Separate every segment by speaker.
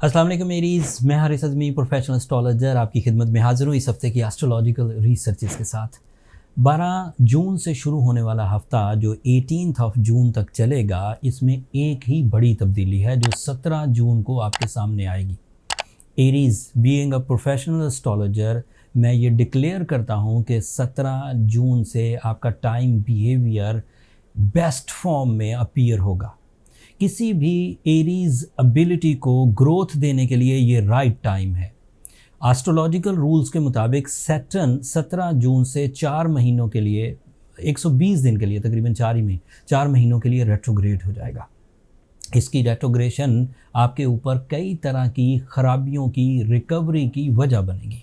Speaker 1: अस्सलाम वालेकुम मेरीज़, मैं हारिस अज़मी प्रोफेशनल एस्ट्रोलॉजर आपकी खिदमत में हाज़िर हूँ इस हफ़्ते की एस्ट्रोलॉजिकल रिसर्चेस के साथ। 12 जून से शुरू होने वाला हफ़्ता जो 18 जून तक चलेगा, इसमें एक ही बड़ी तब्दीली है जो 17 जून को आपके सामने आएगी। Aries, being a professional astrologer, मैं ये डिक्लेयर करता हूँ कि 17 जून से आपका टाइम बिहेवियर बेस्ट फॉर्म में अपीयर होगा। किसी भी एरीज एबिलिटी को ग्रोथ देने के लिए ये राइट टाइम है। एस्ट्रोलॉजिकल रूल्स के मुताबिक सैटर्न 17 जून से 4 महीनों के लिए 120 दिन के लिए तकरीबन 4 महीनों के लिए रेट्रोग्रेड हो जाएगा। इसकी रेट्रोग्रेशन आपके ऊपर कई तरह की खराबियों की रिकवरी की वजह बनेगी।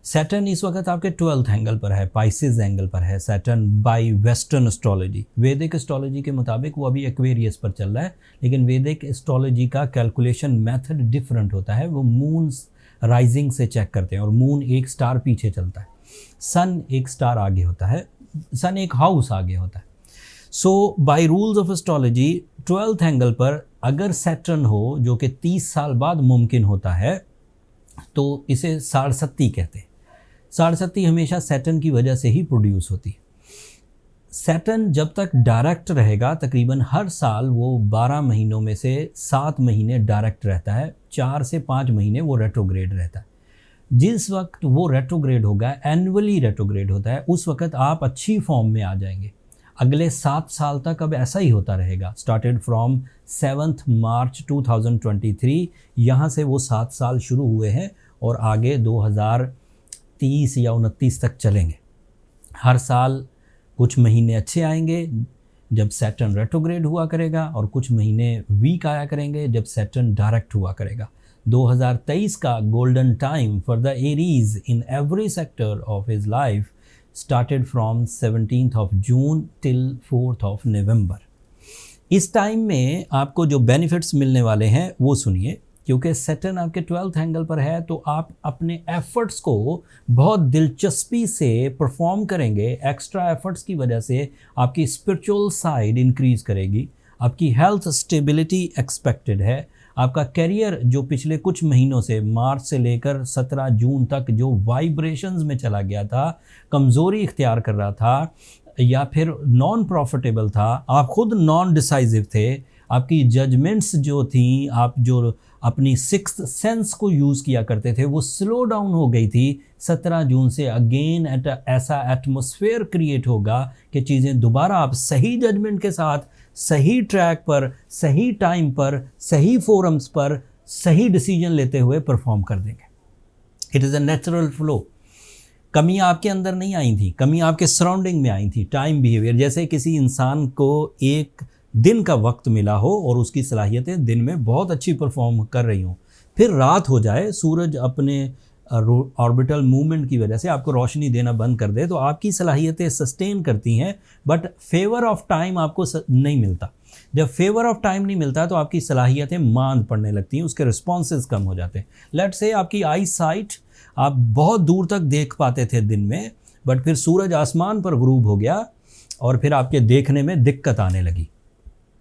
Speaker 1: सैटर्न इस वक्त आपके 12th एंगल पर है, पाइसेस एंगल पर है सैटर्न बाय वेस्टर्न एस्ट्रोलॉजी। वैदिक एस्ट्रोलॉजी के मुताबिक वो अभी एक्वेरियस पर चल रहा है, लेकिन वैदिक एस्ट्रोलॉजी का कैलकुलेशन मेथड डिफरेंट होता है। वो मून राइजिंग से चेक करते हैं और मून एक स्टार पीछे चलता है, सन एक स्टार आगे होता है, सन एक हाउस आगे होता है। So by rules of astrology 12th angle पर अगर सैटर्न हो, जो कि 30 साल बाद मुमकिन होता है, तो इसे साढ़सत्ती कहते हैं। साढ़सत्ती हमेशा सैटर्न की वजह से ही प्रोड्यूस होती है। सैटर्न जब तक डायरेक्ट रहेगा, तकरीबन हर साल वो 12 महीनों में से 7 महीने डायरेक्ट रहता है, 4 से 5 महीने वो रेट्रोग्रेड रहता है। जिस वक्त वो रेट्रोग्रेड होगा, एनुअली रेट्रोग्रेड होता है, उस वक्त आप अच्छी फॉर्म में आ जाएंगे। अगले 7 साल तक अब ऐसा ही होता रहेगा, स्टार्टेड फ्रॉम 7 मार्च 2023। यहाँ से वो 7 साल शुरू हुए हैं और आगे 2030 या 29 तक चलेंगे। हर साल कुछ महीने अच्छे आएंगे जब सैटर्न रेट्रोग्रेड हुआ करेगा, और कुछ महीने वीक आया करेंगे जब सैटर्न डायरेक्ट हुआ करेगा। 2023 का golden time for the Aries in every sector of his life started from 17th June till 4th नवंबर। इस टाइम में आपको जो बेनिफिट्स मिलने वाले हैं वो सुनिए, क्योंकि सैटर्न आपके 12th एंगल पर है, तो आप अपने एफर्ट्स को बहुत दिलचस्पी से परफॉर्म करेंगे। एक्स्ट्रा एफर्ट्स की वजह से आपकी स्पिरिचुअल साइड इंक्रीज़ करेगी। आपकी हेल्थ स्टेबिलिटी एक्सपेक्टेड है। आपका करियर जो पिछले कुछ महीनों से, मार्च से लेकर 17 जून तक, जो वाइब्रेशंस में चला गया था, कमज़ोरी इख्तियार कर रहा था या फिर नॉन प्रॉफिटेबल था, आप खुद नॉन डिसाइसिव थे, आपकी जजमेंट्स जो थी, आप जो अपनी सिक्स्थ सेंस को यूज़ किया करते थे, वो स्लो डाउन हो गई थी। 17 जून से अगेन ऐसा एटमॉस्फेयर क्रिएट होगा कि चीज़ें दोबारा आप सही जजमेंट के साथ, सही ट्रैक पर, सही टाइम पर, सही फोरम्स पर सही डिसीजन लेते हुए परफॉर्म कर देंगे। It is a natural flow. कमियां आपके अंदर नहीं आई थी, कमी आपके सराउंडिंग में आई थी। टाइम बिहेवियर, जैसे किसी इंसान को एक दिन का वक्त मिला हो और उसकी सलाहियतें दिन में बहुत अच्छी परफॉर्म कर रही हों, फिर रात हो जाए, सूरज अपने ऑर्बिटल मूवमेंट की वजह से आपको रोशनी देना बंद कर दे, तो आपकी सलाहियतें सस्टेन करती हैं, बट फेवर ऑफ टाइम आपको नहीं मिलता। जब फेवर ऑफ टाइम नहीं मिलता तो आपकी सलाहियतें मांद पड़ने लगती हैं, उसके रिस्पॉन्सेज कम हो जाते हैं। लेट से आपकी आई साइट, आप बहुत दूर तक देख पाते थे दिन में, बट फिर सूरज आसमान पर गुरूब हो गया और फिर आपके देखने में दिक्कत आने लगी,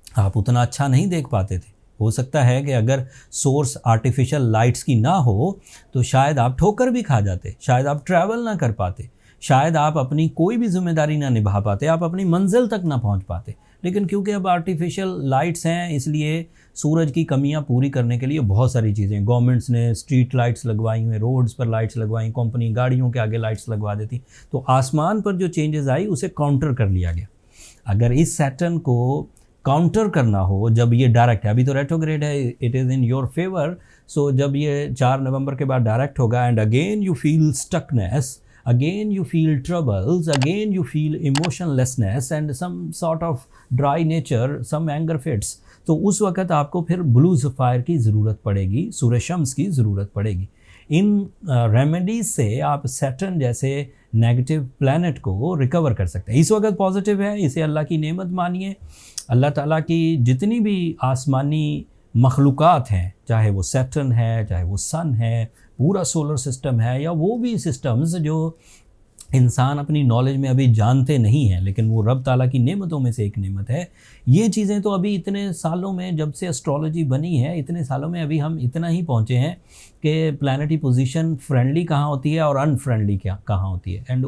Speaker 1: आप उतना अच्छा नहीं देख पाते थे। हो सकता है कि अगर सोर्स आर्टिफिशियल लाइट्स की ना हो तो शायद आप ठोकर भी खा जाते, शायद आप ट्रैवल ना कर पाते, शायद आप अपनी कोई भी जिम्मेदारी ना निभा पाते, आप अपनी मंजिल तक ना पहुंच पाते। लेकिन क्योंकि अब आर्टिफिशियल लाइट्स हैं, इसलिए सूरज की कमियां पूरी करने के लिए बहुत सारी चीज़ें, गवर्नमेंट्स ने स्ट्रीट लाइट्स लगवाई हुई, रोड्स पर लाइट्स लगवाई, कंपनी गाड़ियों के आगे लाइट्स लगवा देती, तो आसमान पर जो चेंजेस आई उसे काउंटर कर लिया गया। अगर इस सैटर्न को काउंटर करना हो, जब ये डायरेक्ट है, अभी तो रेट्रोग्रेड है, it is in your favour, so जब ये 4 नवंबर के बाद डायरेक्ट होगा, and again you feel stuckness, again you feel troubles, again you feel emotionlessness and some sort of dry nature, some anger fits, तो उस वक़्त आपको फिर ब्लू सफ़ायर की ज़रूरत पड़ेगी, सूरज शम्स की ज़रूरत पड़ेगी। इन रेमेडीज़ से आप सैटर्न जैसे नेगेटिव प्लैनेट को रिकवर कर सकते हैं। इस वक्त पॉजिटिव है, इसे अल्लाह की नेमत मानिए। अल्लाह ताला की जितनी भी आसमानी मखलूक़ात हैं, चाहे वो सैटर्न है, चाहे वो सन है, पूरा सोलर सिस्टम है, या वो भी सिस्टम्स जो इंसान अपनी नॉलेज में अभी जानते नहीं हैं, लेकिन वो रब ताला की नेमतों में से एक नेमत है। ये चीज़ें तो अभी इतने सालों में, जब से एस्ट्रोलॉजी बनी है, इतने सालों में अभी हम इतना ही पहुँचे हैं कि प्लैनेटरी पोजीशन फ्रेंडली कहाँ होती है और अनफ्रेंडली क्या कहाँ होती है, एंड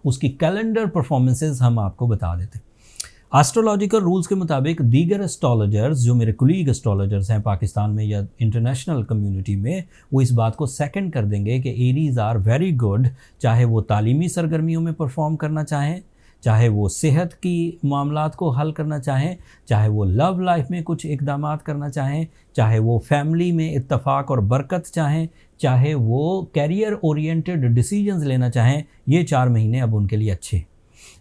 Speaker 1: उसकी कैलेंडर परफॉर्मेंसेस हम आपको बता देते हैं। एस्ट्रोलॉजिकल रूल्स के मुताबिक दीगर एस्ट्रोलॉजर्स, जो मेरे कुलीग एस्ट्रोलॉजर्स हैं पाकिस्तान में या इंटरनेशनल कम्युनिटी में, वो इस बात को सेकंड कर देंगे कि एरीज़ आर वेरी गुड, चाहे वो तालीमी सरगर्मियों में परफॉर्म करना चाहें, चाहे वो सेहत की मामलात को हल करना चाहें, चाहे वो लव लाइफ में कुछ इकदामात करना चाहें, चाहे वो फैमिली में इत्तफाक और बरकत चाहें, चाहे वो कैरियर ओरिएंटेड डिसीजंस लेना चाहें, ये 4 महीने अब उनके लिए अच्छे।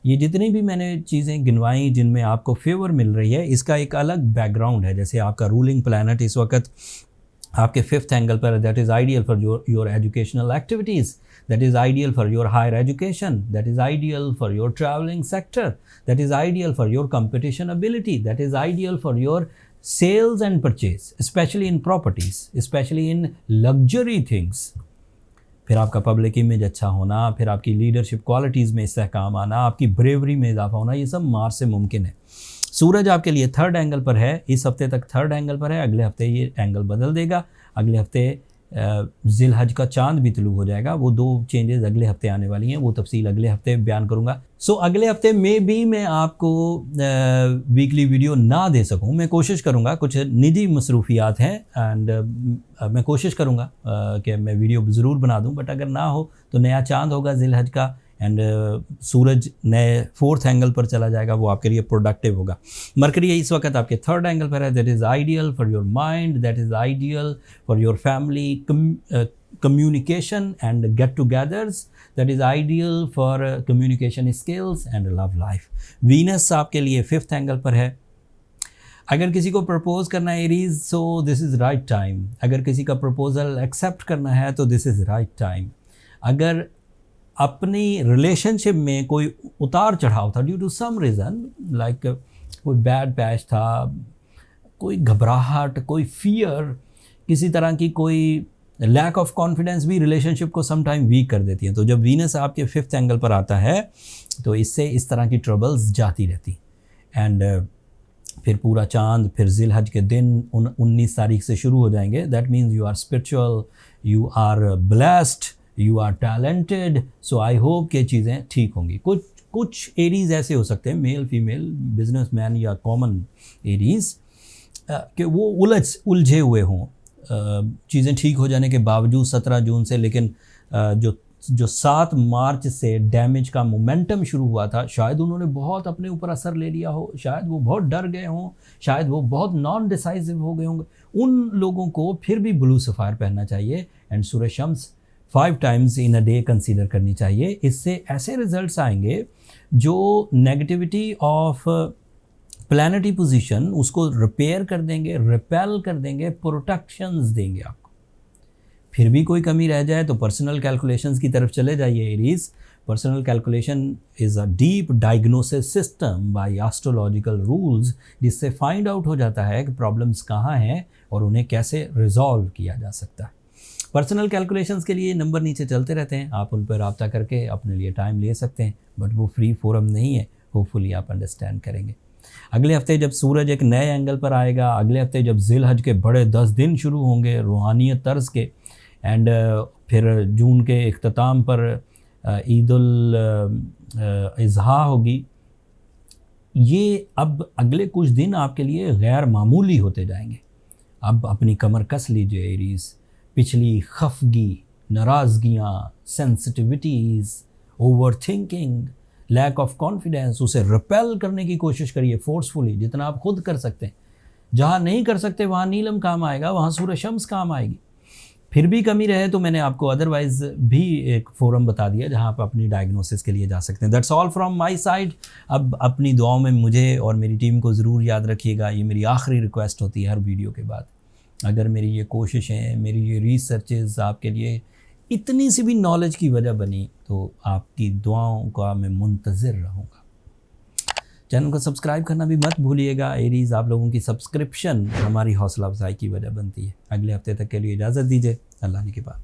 Speaker 1: ये जितनी भी मैंने चीज़ें गिनवाई जिनमें आपको फेवर मिल रही है, इसका एक अलग बैकग्राउंड है। जैसे आपका रूलिंग प्लैनेट इस वक्त आपके 5th एंगल पर, that is ideal for your educational activities, that is ideal for your higher education, that is ideal for your travelling sector, that is ideal for your competition ability, that is ideal for your sales and purchase, specially in properties, specially in luxury things. फिर आपका public image अच्छा होना, फिर आपकी leadership qualities में इस्तेहकाम आना, आपकी bravery में इजाफा होना, ये सब मार्स से मुमकिन है। सूरज आपके लिए 3rd एंगल पर है, इस हफ्ते तक 3rd एंगल पर है, अगले हफ्ते ये एंगल बदल देगा, अगले हफ्ते ज़िलहज का चांद भी तुलू हो जाएगा। वो 2 चेंजेस अगले हफ्ते आने वाली हैं, वो तफसील अगले हफ्ते बयान करूँगा। सो अगले हफ्ते में भी मैं आपको वीकली वीडियो ना दे सकूँ, मैं कोशिश करूँगा, कुछ निजी मसरूफियात हैं, एंड मैं कोशिश करूँगा कि मैं वीडियो ज़रूर बना दूँ, बट अगर ना हो तो नया चांद होगा ज़िलहज का, एंड सूरज नए 4th एंगल पर चला जाएगा, वो आपके लिए प्रोडक्टिव होगा। मरकरी इस वक्त आपके 3rd एंगल पर है, that is ideal for your mind, that is ideal for your family communication and get-togethers, that is ideal for communication skills and love life. Venus आपके लिए 5th एंगल पर है। अगर किसी को प्रपोज करना है Aries, so this is right time. अगर किसी का प्रपोजल एक्सेप्ट करना है तो दिस इज़ राइट टाइम। अगर अपनी रिलेशनशिप में कोई उतार चढ़ाव था due to some reason, like कोई बैड पैच था, कोई घबराहट, कोई फियर, किसी तरह की कोई लैक ऑफ कॉन्फिडेंस भी रिलेशनशिप को सम टाइम वीक कर देती है। तो जब वीनस आपके 5th एंगल पर आता है तो इससे इस तरह की ट्रबल्स जाती रहती। एंड फिर पूरा चांद फिर ज़िलहज के दिन 19 तारीख से शुरू हो जाएंगे। That means you are spiritual, you are blessed, you are talented. So I hope कि चीज़ें ठीक होंगी। कुछ एरीज़ ऐसे हो सकते हैं, मेल फीमेल, बिजनेसमैन या कॉमन एरीज़, कि वो उलझे हुए हों चीज़ें ठीक हो जाने के बावजूद 17 जून से, लेकिन जो 7 मार्च से डैमेज का मोमेंटम शुरू हुआ था, शायद उन्होंने बहुत अपने ऊपर असर ले लिया हो, शायद वो बहुत डर गए हों, शायद वो बहुत नॉन डिसाइसिव हो गए होंगे। उन लोगों को फिर भी ब्लू सफ़ायर पहनना चाहिए and Suraj Shams 5 times in a day consider करनी चाहिए। इससे ऐसे रिजल्ट्स आएंगे जो नेगेटिविटी ऑफ प्लैनेटरी पोजीशन उसको रिपेयर कर देंगे, रिपेल कर देंगे, प्रोटेक्शंस देंगे आपको। फिर भी कोई कमी रह जाए तो पर्सनल कैलकुलेशंस की तरफ चले जाइए Aries. Personal calculation is a deep diagnosis system by astrological rules, जिससे फाइंड आउट हो जाता है कि प्रॉब्लम्स कहाँ हैं और उन्हें कैसे रिजॉल्व किया जा सकता है। पर्सनल कैलकुलेशंस के लिए नंबर नीचे चलते रहते हैं, आप उन पर रब्ता करके अपने लिए टाइम ले सकते हैं, बट वो फ्री फोरम नहीं है। होपफुली आप अंडरस्टैंड करेंगे। अगले हफ्ते जब सूरज एक नए एंगल पर आएगा, अगले हफ्ते जब ज़िलहज के बड़े 10 दिन शुरू होंगे रूहानियत तर्ज के, एंड फिर जून के इख्तिताम पर ईद उल अज़हा होगी, ये अब अगले कुछ दिन आपके लिए गैर मामूली होते जाएंगे। अब अपनी कमर कस लीजिए एरीज़। पिछली खफगी, नाराज़गियाँ, sensitivities, over thinking, lack of confidence, उसे रिपेल करने की कोशिश करिए फोर्सफुली, जितना आप खुद कर सकते हैं। जहाँ नहीं कर सकते वहाँ नीलम काम आएगा, वहाँ सूरज शम्स काम आएगी। फिर भी कमी रहे तो मैंने आपको अदरवाइज़ भी एक फोरम बता दिया जहाँ आप अपनी डायग्नोसिस के लिए जा सकते हैं। That's all from my side. अब अपनी दुआओं में मुझे और मेरी टीम को ज़रूर याद रखिएगा, ये मेरी आखिरी रिक्वेस्ट होती है हर वीडियो के बाद। अगर मेरी ये कोशिशें, मेरी ये रिसर्चेज़ आपके लिए इतनी सी भी नॉलेज की वजह बनी तो आपकी दुआओं का मैं मुंतज़िर रहूँगा। चैनल को सब्सक्राइब करना भी मत भूलिएगा एरीज़। आप लोगों की सब्सक्रिप्शन हमारी हौसला अफजाई की वजह बनती है। अगले हफ्ते तक के लिए इजाज़त दीजिए। अल्लाह ने के बाद।